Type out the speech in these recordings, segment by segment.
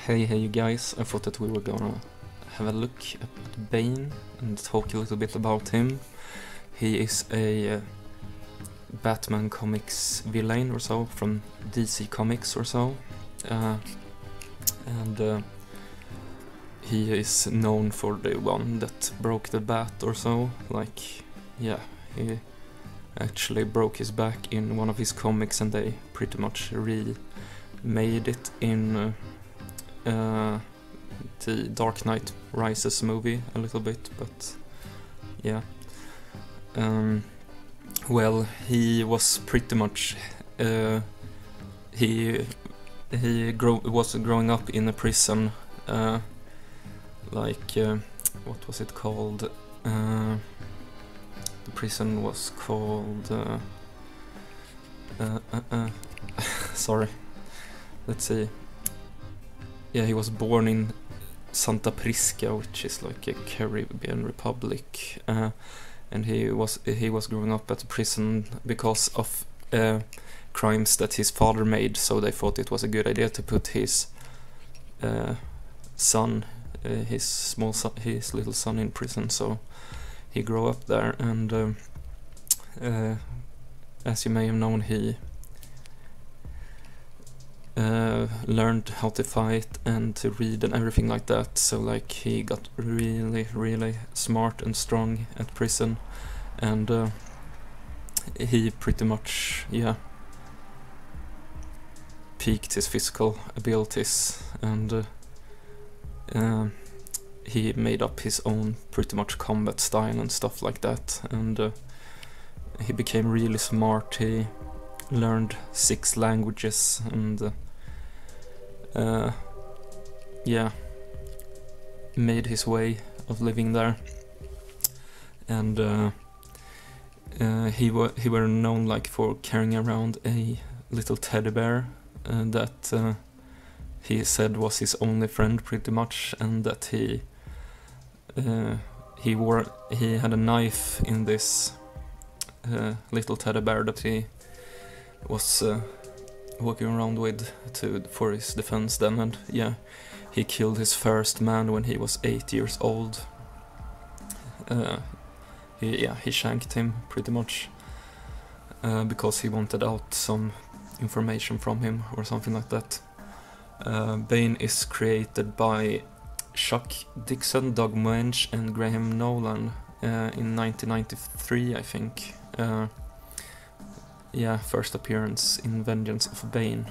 Hey you guys, I thought that we were gonna have a look at Bane and talk a little bit about him. He is a Batman comics villain or so, from DC Comics or so. And he is known for the one that broke the bat or so. Like, yeah, he actually broke his back in one of his comics and they pretty much remade it in the Dark Knight Rises movie a little bit, but yeah. Well, he was pretty much he was growing up in a prison, like what was it called? The prison was called sorry, let's see. Yeah, he was born in Santa Prisca, which is like a Caribbean republic, and he was growing up at a prison because of crimes that his father made. So they thought it was a good idea to put his son, his little son, in prison. So he grew up there, and as you may have known, he learned how to fight and to read and everything like that. So like he got really smart and strong at prison, and he pretty much, yeah, peaked his physical abilities, and he made up his own pretty much combat style and stuff like that, and he became really smart. He learned 6 languages, and yeah, made his way of living there. And he were known like for carrying around a little teddy bear that he said was his only friend pretty much, and that he had a knife in this little teddy bear that he was walking around with for his defense then. And yeah, he killed his first man when he was 8 years old. He shanked him pretty much because he wanted out some information from him or something like that. Bane is created by Chuck Dixon, Doug Moench and Graham Nolan in 1993, I think. Yeah, first appearance in Vengeance of Bane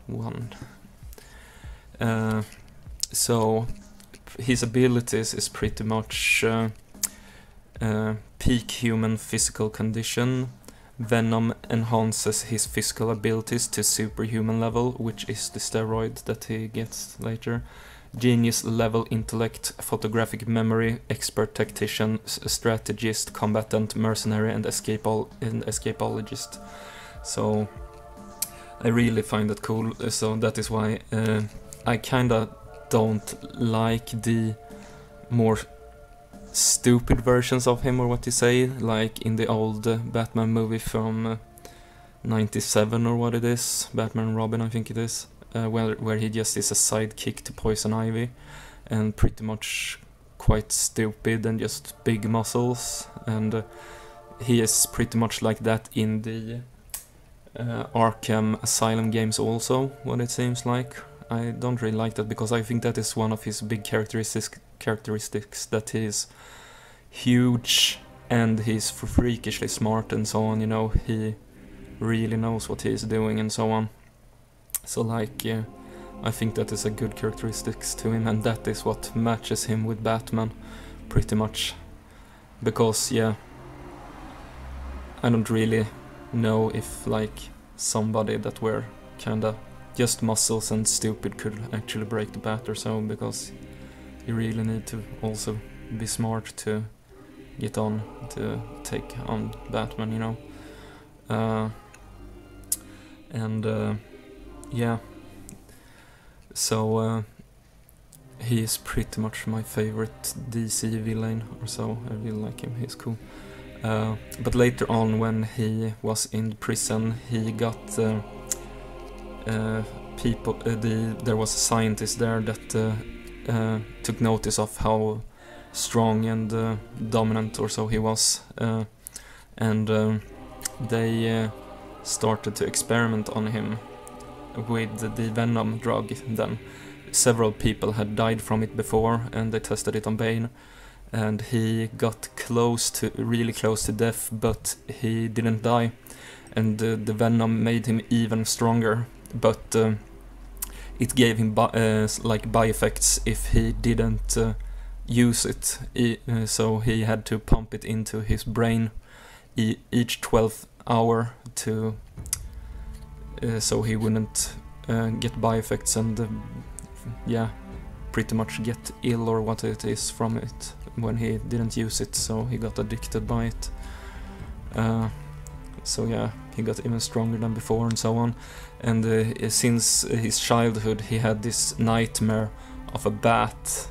1. So his abilities is pretty much peak human physical condition. Venom enhances his physical abilities to superhuman level, which is the steroid that he gets later. Genius level intellect, photographic memory, expert tactician, strategist, combatant, mercenary, and escapologist. So I really find that cool. So that is why I kinda don't like the more stupid versions of him, or what you say, like in the old Batman movie from 97 or what it is, Batman and Robin I think it is. Where he just is a sidekick to Poison Ivy, and pretty much quite stupid and just big muscles, and he is pretty much like that in the Arkham Asylum games also, what it seems like. I don't really like that, because I think that is one of his big characteristics, that he is huge and he's freakishly smart and so on, you know, he really knows what he is doing and so on. So like, yeah, I think that is a good characteristics to him, and that is what matches him with Batman, pretty much. Because, yeah, I don't really know if like somebody that were kinda just muscles and stupid could actually break the bat or so, because you really need to also be smart to get on to take on Batman, you know. Yeah, so he is pretty much my favorite DC villain or so. I really like him, he's cool. But later on, when he was in prison, he got people, there was a scientist there that took notice of how strong and dominant or so he was, and they started to experiment on him with the venom drug. Then several people had died from it before, and they tested it on Bane, and he got really close to death, but he didn't die, and the venom made him even stronger, but it gave him like by-effects if he didn't use it, so he had to pump it into his brain each 12th hour to so he wouldn't get by-effects and pretty much get ill or what it is from it when he didn't use it, so he got addicted by it. So yeah, he got even stronger than before and so on. And since his childhood he had this nightmare of a bat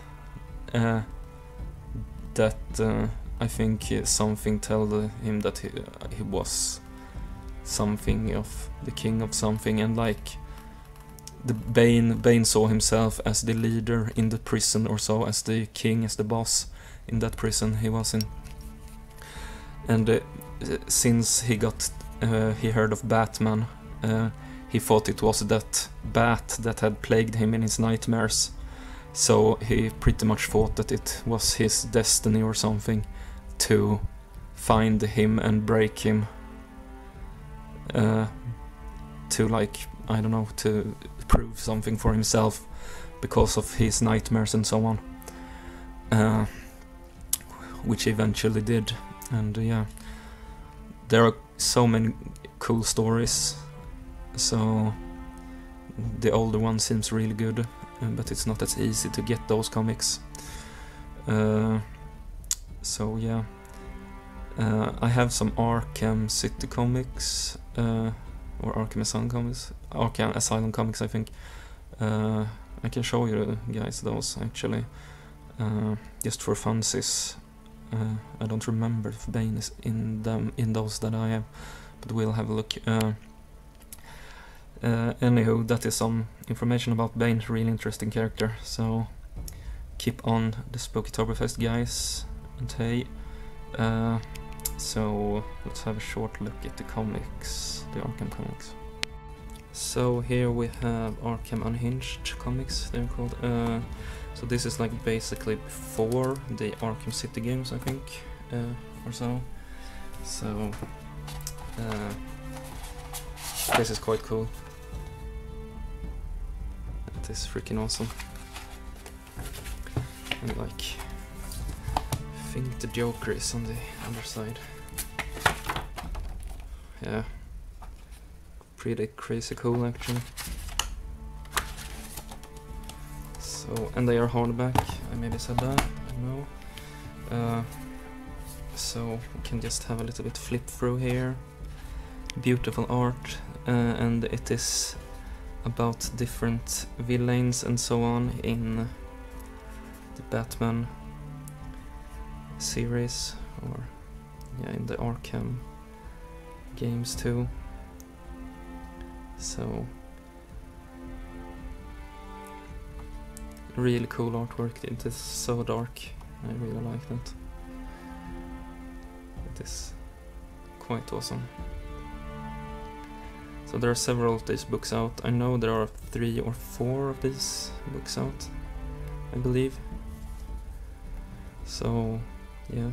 that I think something told him that he was something of the king of something, and like the Bane saw himself as the leader in the prison or so, as the king, as the boss in that prison he was in. And since he heard of Batman, he thought it was that bat that had plagued him in his nightmares, so he pretty much thought that it was his destiny or something to find him and break him, to like, I don't know, to prove something for himself because of his nightmares and so on, which he eventually did. And yeah, there are so many cool stories, so the older one seems really good, but it's not as easy to get those comics. So yeah, I have some Arkham City comics, or Arkham Asylum comics, Arkham Asylum comics I think. I can show you guys those actually, just for funsies. I don't remember if Bane is in those that I have, but we'll have a look. Anywho, that is some information about Bane, really interesting character, so keep on the Spookytoberfest, guys, and hey. So let's have a short look at the comics, the Arkham comics. So here we have Arkham Unhinged comics, they're called. So this is like basically before the Arkham City games, I think, or so. So this is quite cool. It is freaking awesome. And like, I think the Joker is on the other side. Yeah, pretty crazy cool actually. So, and they are hardback, I maybe said that, I don't know. So we can just have a little bit flip through here. Beautiful art, and it is about different villains and so on in the Batman series, or yeah, in the Arkham games too. So really cool artwork. It is so dark, I really like that. It is quite awesome. So there are several of these books out. I know there are 3 or 4 of these books out, I believe. So yeah.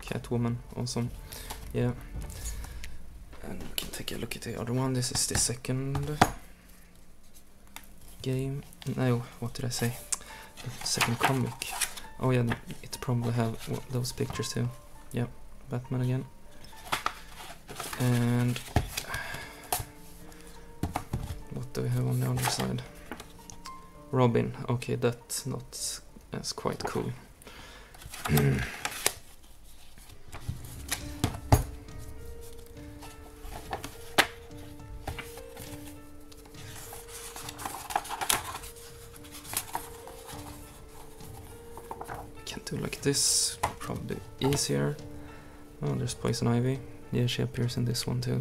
Catwoman, awesome. Yeah. And we can take a look at the other one. This is the second game. No, what did I say? The second comic. Oh yeah, it probably have those pictures too. Yeah, Batman again. And what do we have on the other side? Robin. Okay, that's not as quite cool. check this, probably easier. Oh, there's Poison Ivy. Yeah, she appears in this one too,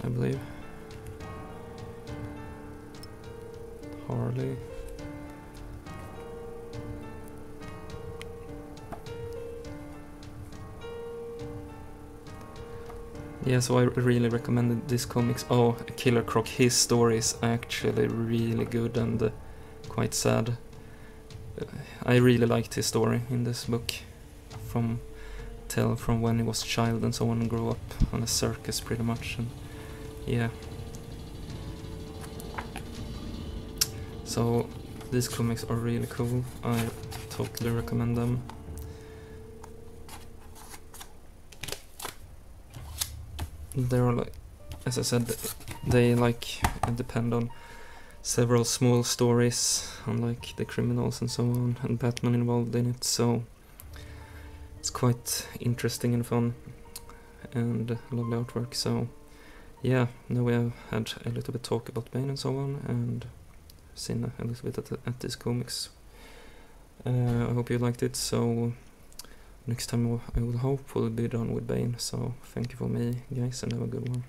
I believe. Harley. Yeah, so I really recommended this comics. Oh, Killer Croc, his story is actually really good and quite sad. I really liked his story in this book. From when he was a child and so on, and grew up on a circus pretty much, and yeah. So these comics are really cool. I totally recommend them. They're like, as I said, they like depend on several small stories on like the criminals and so on, and Batman involved in it, so it's quite interesting and fun and lovely artwork. So yeah, now we have had a little bit talk about Bane and so on, and seen a little bit at these comics. I hope you liked it, so next time I will hope we'll be done with Bane. So thank you for me, guys, and have a good one.